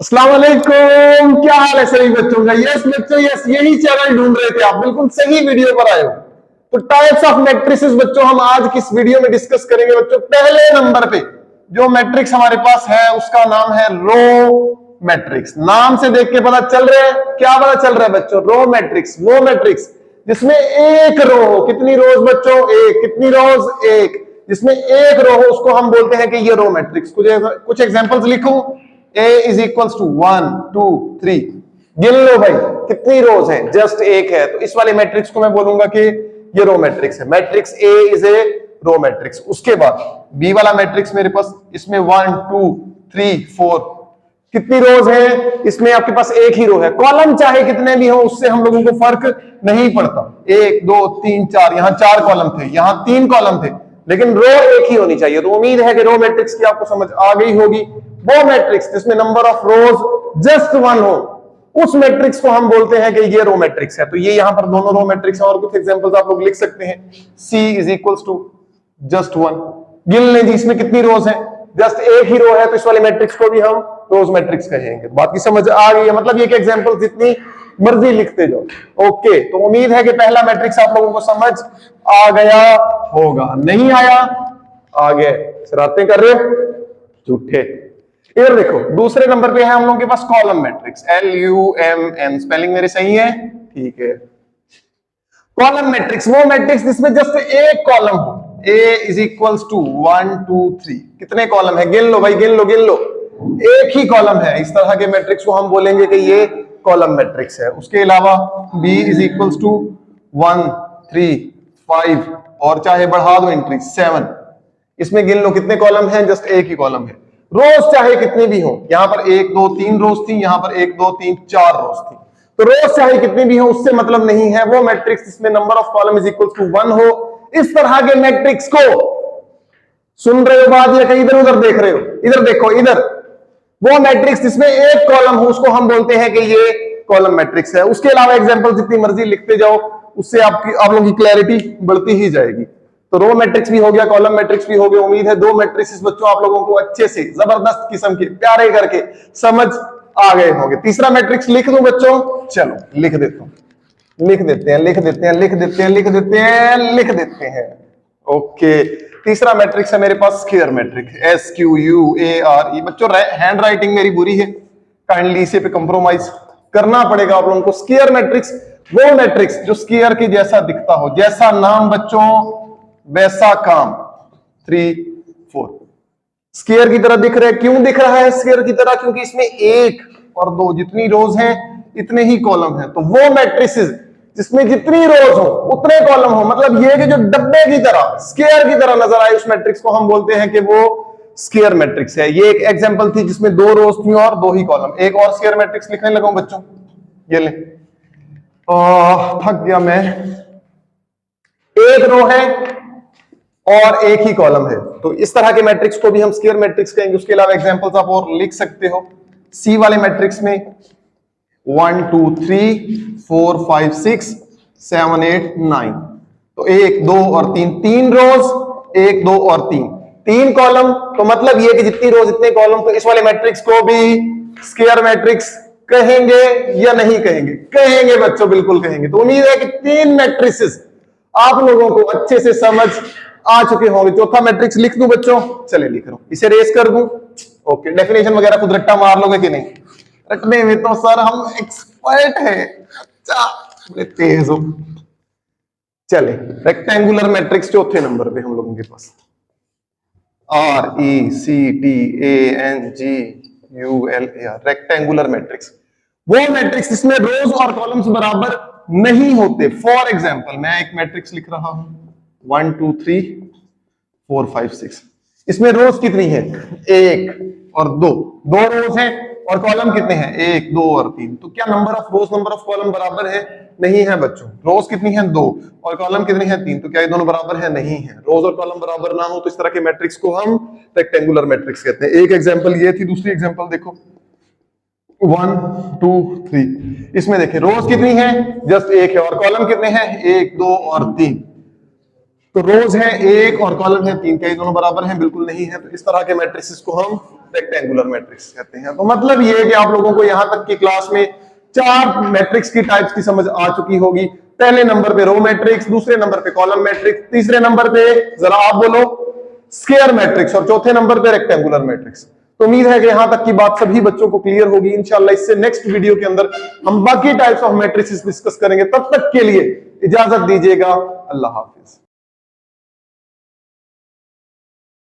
अस्सलाम वालेकुम, क्या हाल है सभी बच्चों का। यस बच्चों, यस यही चैनल ढूंढ रहे थे आप, बिल्कुल सही वीडियो पर आए हो। तो टाइप्स ऑफ मैट्रिसेस बच्चों हम आज किस वीडियो में डिस्कस करेंगे बच्चों। पहले नंबर पे जो मैट्रिक्स हमारे पास है उसका नाम है रो मैट्रिक्स। नाम से देख के पता चल रहा है, क्या पता चल रहा है बच्चों? रो मैट्रिक्स, वो मैट्रिक्स जिसमें एक रो हो। कितनी रोज बच्चों? एक। कितनी रोज? एक। जिसमें एक रो हो उसको हम बोलते हैं कि ये रो मैट्रिक्स। कुछ एग्जांपल्स लिखूं। A is equals to 1 2 3। गिन लो भाई कितनी रोज है, जस्ट एक है। तो इस वाले मैट्रिक्स को मैं बोलूंगा कि ये रो मैट्रिक्स है। Matrix A is a row matrix. उसके बाद बी वाला मैट्रिक्स मेरे पास, इसमें 1 2 3 4 कितनी रोज है? इसमें आपके पास एक ही रो है। कॉलम चाहे कितने भी हो उससे हम लोगों को फर्क नहीं पड़ता। 1 2 3 4, यहां 4 कॉलम थे, यहां 3 कॉलम थे, लेकिन रो एक ही होनी चाहिए। तो उम्मीद है कि रो मैट्रिक्स की आपको समझ आ गई होगी। वो मैट्रिक्स जिसमें नंबर ऑफ रोज जस्ट 1 हो, उस मैट्रिक्स को हम बोलते हैं कि ये रो मैट्रिक्स है। तो ये यहां पर दोनों रो मैट्रिक्स है। और कुछ एग्जांपल्स आप लोग लिख सकते हैं। C is equals to just 1। गिन लें जी इसमें कितनी रोज है, जस्ट एक ही रो है, तो इस वाले मैट्रिक्स को भी हम रोज मैट्रिक्स कहेंगे। बात की समझ आ गई है? मतलब ये एग्जांपल जितनी मर्जी लिखते जाओ। ओके, तो उम्मीद है कि पहला मैट्रिक्स आप लोगों को समझ आ गया होगा। नहीं आया? आगे शरारतें कर रहे हो, झूठे। इधर देखो, दूसरे नंबर पे है हम लोगों के पास कॉलम मैट्रिक्स। LUMN, स्पेलिंग मेरे सही है? ठीक है। कॉलम मैट्रिक्स वो मैट्रिक्स जिसमें जस्ट एक कॉलम हो। A is equals to 1 2 3। कितने कॉलम है? गिन लो भाई, गिन लो, गिन लो। एक ही कॉलम है। इस तरह के मैट्रिक्स को हम बोलेंगे कि ये कॉलम मैट्रिक्स है। उसके अलावा B इज इक्वल्स टू 1 3 5, और चाहे बढ़ा दो एंट्री 7। इसमें गिन लो कितने कॉलम हैं? जस्ट एक ही कॉलम है। रोज चाहे कितनी भी हो, यहां पर 1 2 3 रोज थी, यहां पर 1 2 3 4 रोज थी। तो रोज चाहे कितनी भी हो उससे मतलब नहीं है। वो मैट्रिक्स जिसमें number of column is equal to 1 हो, इस तरह के मैट्रिक्स को सुन रहे हो बात, या कहीं इधर उधर देख रहे हो? इधर देखो, इधर वो मैट्रिक्स जिसमें एक कॉलम हो उसको हम बोलते हैं कि ये कॉलम मैट्रिक्स है। उसके अलावा एग्जांपल जितनी मर्जी लिखते जाओ, उससे आप लोगों की क्लैरिटी बढ़ती ही जाएगी। तो रो मैट्रिक्स भी हो गया, कॉलम मैट्रिक्स भी हो गया। उम्मीद है दो मैट्रिक्स बच्चों आप लोगों को अच्छे से जबरदस्त किस्म के प्यारे करके समझ आ गए होंगे। तीसरा मैट्रिक्स लिख दूं बच्चों? चलो लिख देता हूं। लिख देते हैं, लिख देते हैं, लिख देते हैं, लिख देते हैं, लिख देते हैं। ओके, तीसरा मैट्रिक्स है मेरे पास स्क्वायर मैट्रिक्स। SQUARE। बच्चों हैंड राइटिंग मेरी बुरी है, काइंडली इसे पे कंप्रोमाइज करना पड़ेगा आप लोगों को। स्क्वायर मैट्रिक्स वो मैट्रिक्स जो स्क्वायर के जैसा दिखता हो। जैसा नाम बच्चों वैसा काम। 3 4 स्क्वायर की तरह दिख रहा है। क्यों दिख रहा है स्क्वायर की तरह? क्योंकि इसमें 1 और 2 जितनी रोज हैं इतने ही कॉलम हैं। तो वो मैट्रिसेस जिसमें जितनी रोज हो उतने कॉलम हो, मतलब ये कि जो डब्बे की तरह स्क्वायर की तरह नजर आए, उस मैट्रिक्स को हम बोलते हैं कि वो स्क्वायर मैट्रिक्स है। ये एक एग्जांपल थी जिसमें 2 रोज थी और 2 ही कॉलम। एक और स्क्वायर मैट्रिक्स लिखने लगा बच्चों, ये ले। थक गया मैं। एक रो है और एक ही कॉलम है, तो इस तरह के मैट्रिक्स को भी हम स्क्वायर मैट्रिक्स कहेंगे। उसके अलावा एग्जांपल्स आप और लिख सकते हो। सी वाले मैट्रिक्स में 1 2 3 4 5 6 7 8 9, तो 1 2 और 3, 3 रोज 1 2 और 3, 3 कॉलम। तो मतलब ये कि जितनी रोज इतने कॉलम। तो इस वाले मैट्रिक्स को भी स्क्वायर मैट्रिक्स कहेंगे या नहीं कहेंगे? कहेंगे बच्चों, बिल्कुल कहेंगे। तो उम्मीद है कि 3 मैट्रिसेस आप लोगों को अच्छे से समझ आ चुके होंगे। चौथा मैट्रिक्स लिख दूं बच्चों? चले लिख रहा हूं, इसे रेस कर दूं। ओके, डेफिनेशन वगैरह खुद रट्टा मार लोगे कि नहीं? रटने में तो सर हम एक्सपर्ट हैं। अच्छा, बड़े तेज हो। चले, रेक्टेंगुलर मैट्रिक्स चौथे नंबर पे हम लोगों के पास। RECTANGULAR, रेक्टेंगुलर मैट्रिक्स वो मैट्रिक्स जिसमें रोज और कॉलम्स बराबर नहीं होते। फॉर एग्जाम्पल मैं एक मैट्रिक्स लिख रहा हूं 1 2 3 4 5 6। इसमें रोज कितनी है? 1 और 2, 2 रोज है। और कॉलम कितने हैं? 1 2 और 3। तो क्या number of rose number of column बराबर है? नहीं है बच्चों। रोज कितनी है? 2, और कॉलम कितनी है? 3। तो क्या ये दोनों बराबर है? नहीं है। रोज और कॉलम बराबर ना हो तो इस तरह के मैट्रिक्स को हम रेक्टेंगुलर मैट्रिक्स कहते हैं। एक एग्जांपल ये थी। दूसरी एग्जांपल देखो 1 2 3। इसमें देखिए रोज कितनी है? जस्ट 1 है। और कॉलम कितने हैं? 1 2 और 3। तो रोज है 1 और कॉलम है 3, क्या ये दोनों बराबर हैं? बिल्कुल नहीं है। तो इस तरह के मैट्रिसेस को हम रेक्टेंगुलर मैट्रिक्स कहते हैं। तो मतलब ये है कि आप लोगों को यहां तक की क्लास में 4 मैट्रिक्स की टाइप्स की समझ आ चुकी होगी। पहले नंबर पे रो मैट्रिक्स, दूसरे नंबर पे कॉलम मैट्रिक्स, तीसरे नंबर पे जरा आप बोलो स्क्वायर मैट्रिक्स, और चौथे नंबर पे रेक्टेंगुलर मैट्रिक्स। तो उम्मीद है कि यहां तक की बात सभी बच्चों को क्लियर होगी। इंशाल्लाह इससे नेक्स्ट वीडियो के अंदर हम बाकी टाइप्स ऑफ मैट्रिसेस डिस्कस करेंगे। तब तक के लिए इजाजत दीजिएगा। अल्लाह हाफिज।